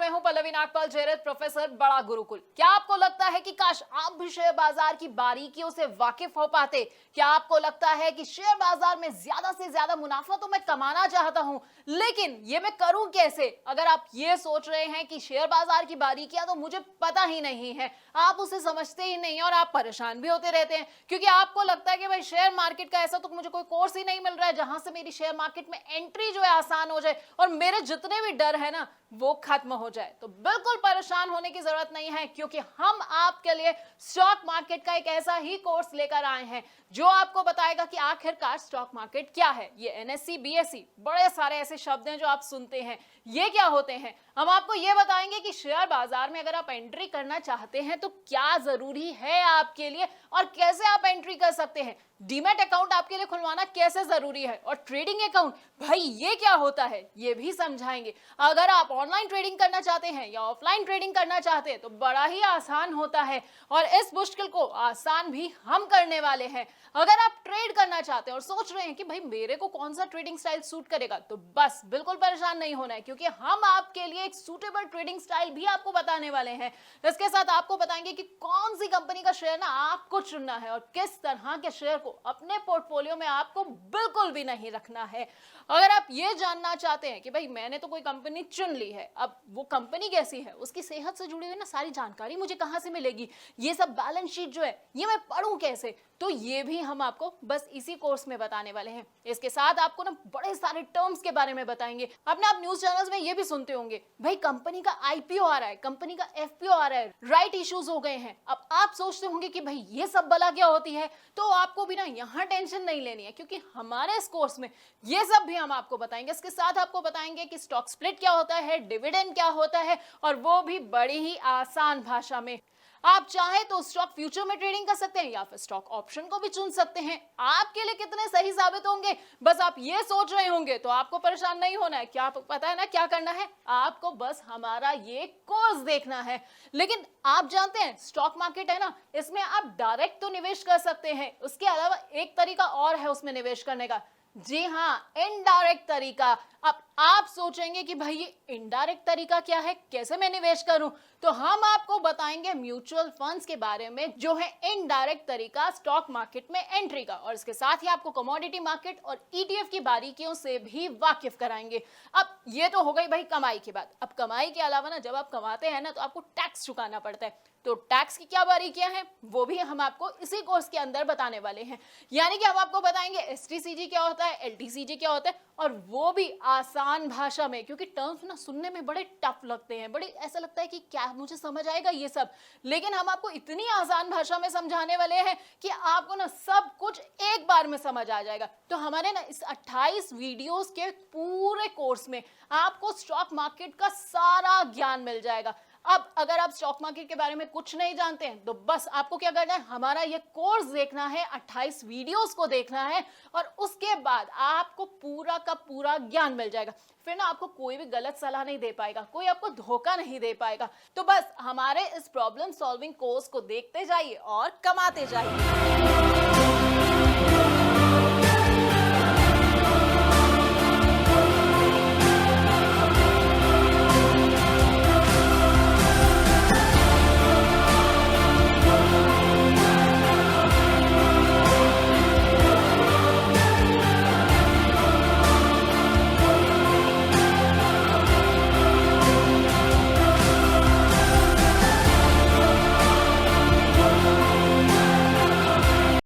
मैं हूं पल्लवी नागपाल जयरथ, प्रोफेसर बड़ा गुरुकुल। क्या आपको लगता है कि काश आप भी शेयर बाजार की बारीकियों से वाकिफ हो पाते? क्या आपको लगता है कि शेयर बाजार में ज्यादा से ज्यादा मुनाफा तो मैं कमाना चाहता हूं, लेकिन ये मैं करूं कैसे? अगर आप ये सोच रहे हैं कि शेयर बाजार की बारीकियां तो मुझे पता ही नहीं है, आप उसे समझते ही नहीं और आप परेशान भी होते रहते हैं, क्योंकि आपको लगता है कि भाई शेयर मार्केट का ऐसा तो मुझे कोई कोर्स ही नहीं मिल रहा है जहां से मेरी शेयर मार्केट में एंट्री जो है आसान हो जाए और मेरे जितने भी डर है ना वो खत्म हो जाए। तो बिल्कुल परेशान होने की जरूरत नहीं है, क्योंकि हम आपके लिए स्टॉक मार्केट का एक ऐसा ही कोर्स लेकर आए हैं जो आपको बताएगा कि आखिरकार स्टॉक मार्केट क्या है। ये एनएससी, बीएससी, बड़े सारे ऐसे शब्द हैं जो आप सुनते हैं, ये क्या होते हैं। हम आपको ये बताएंगे कि शेयर बाजार में अगर आप एंट्री करना चाहते हैं तो क्या जरूरी है आपके लिए और कैसे आप एंट्री कर सकते हैं। डीमैट अकाउंट आपके लिए खुलवाना कैसे जरूरी है और ट्रेडिंग अकाउंट भाई ये क्या होता है ये भी समझाएंगे। अगर आप ऑनलाइन ट्रेडिंग करना चाहते हैं या ऑफलाइन ट्रेडिंग करना चाहते हैं तो बड़ा ही आसान होता है और इस मुश्किल को आसान भी हम करने वाले हैं। अगर आप ट्रेड करना चाहते हैं और सोच रहे हैं कि भाई मेरे को कौन सा ट्रेडिंग स्टाइल सूट करेगा, तो बस बिल्कुल परेशान नहीं होना है, क्योंकि हम आपके लिए एक सूटेबल ट्रेडिंग स्टाइल भी आपको बताने वाले हैं। इसके साथ आपको बताएंगे कि कौन सी कंपनी का शेयर ना आपको चुनना है और किस तरह के शेयर को अपने पोर्टफोलियो में आपको बिल्कुल भी नहीं रखना है। अगर आप ये जानना चाहते हैं कि भाई मैंने तो कोई कंपनी चुन ली है, अब वो कंपनी कैसी है, उसकी सेहत से जुड़ी हुई ना सारी जानकारी मुझे कहां से मिलेगी, ये सब बैलेंस शीट जो है ये मैं पढ़ूं कैसे, तो ये भी हम आपको बस इसी कोर्स में बताने वाले हैं। इसके साथ आपको ना बड़े सारे टर्म्स के बारे में बताएंगे। अपने आप न्यूज चैनल्स में ये भी सुनते होंगे भाई कंपनी का आईपीओ आ रहा है, कंपनी का एफपीओ आ रहा है, राइट इश्यूज हो गए हैं। अब आप सोचते होंगे कि भाई ये सब बला क्या होती है, तो आपको भी ना यहाँ टेंशन नहीं लेनी है, क्योंकि हमारे इस कोर्स में ये सब भी हम आपको बताएंगे। इसके साथ आपको बताएंगे कि स्टॉक स्प्लिट क्या होता है, डिविडेंड क्या होता है, और वो भी बड़ी ही आसान भाषा में। आप चाहे तो स्टॉक फ्यूचर में ट्रेडिंग कर सकते हैं या फिर स्टॉक ऑप्शन को भी चुन सकते हैं। आपके लिए कितने सही साबित होंगे बस आप ये सोच रहे होंगे, तो आपको परेशान नहीं होना है। क्या पता है ना क्या करना है, आपको बस हमारा ये कोर्स देखना है। लेकिन आप जानते हैं स्टॉक मार्केट है ना, इसमें आप डायरेक्ट तो निवेश कर सकते हैं, उसके अलावा एक तरीका और है उसमें निवेश करने का। जी हाँ, इनडायरेक्ट तरीका। अब आप सोचेंगे कि भाई ये इनडायरेक्ट तरीका क्या है, कैसे मैं निवेश करूं, तो हम आपको बताएंगे म्यूचुअल फंड्स के बारे में जो है इनडायरेक्ट तरीका स्टॉक मार्केट में एंट्री का, और इसके साथ ही आपको कमोडिटी मार्केट और ईटीएफ की बारीकियों से भी वाकिफ कराएंगे। अब ये तो हो गई भाई कमाई की बात। अब कमाई के अलावा ना जब आप कमाते हैं ना तो आपको टैक्स चुकाना पड़ता है, तो टैक्स की क्या बारीकियां हैं वो भी हम आपको इसी कोर्स के अंदर बताने वाले हैं। यानी कि हम आपको बताएंगे एसटीसीजी क्या होता है, एलटीसीजी क्या होता है, और वो भी आसान भाषा में, क्योंकि टर्म्स ना सुनने में बड़े टफ लगते हैं, बड़े ऐसा लगता है कि क्या मुझे समझ आएगा ये सब, लेकिन हम आपको इतनी आसान भाषा में समझाने वाले हैं कि आपको ना सब कुछ एक बार में समझ आ जाएगा। तो हमारे ना इस 28 वीडियोस के पूरे कोर्स में आपको स्टॉक मार्केट का सारा ज्ञान मिल जाएगा। अब अगर आप स्टॉक मार्केट के बारे में कुछ नहीं जानते हैं तो बस आपको क्या करना है, हमारा ये कोर्स देखना है, 28 वीडियोस को देखना है, और उसके बाद आपको पूरा का पूरा ज्ञान मिल जाएगा। फिर ना आपको कोई भी गलत सलाह नहीं दे पाएगा, कोई आपको धोखा नहीं दे पाएगा। तो बस हमारे इस प्रॉब्लम सॉल्विंग कोर्स को देखते जाइए और कमाते जाइए।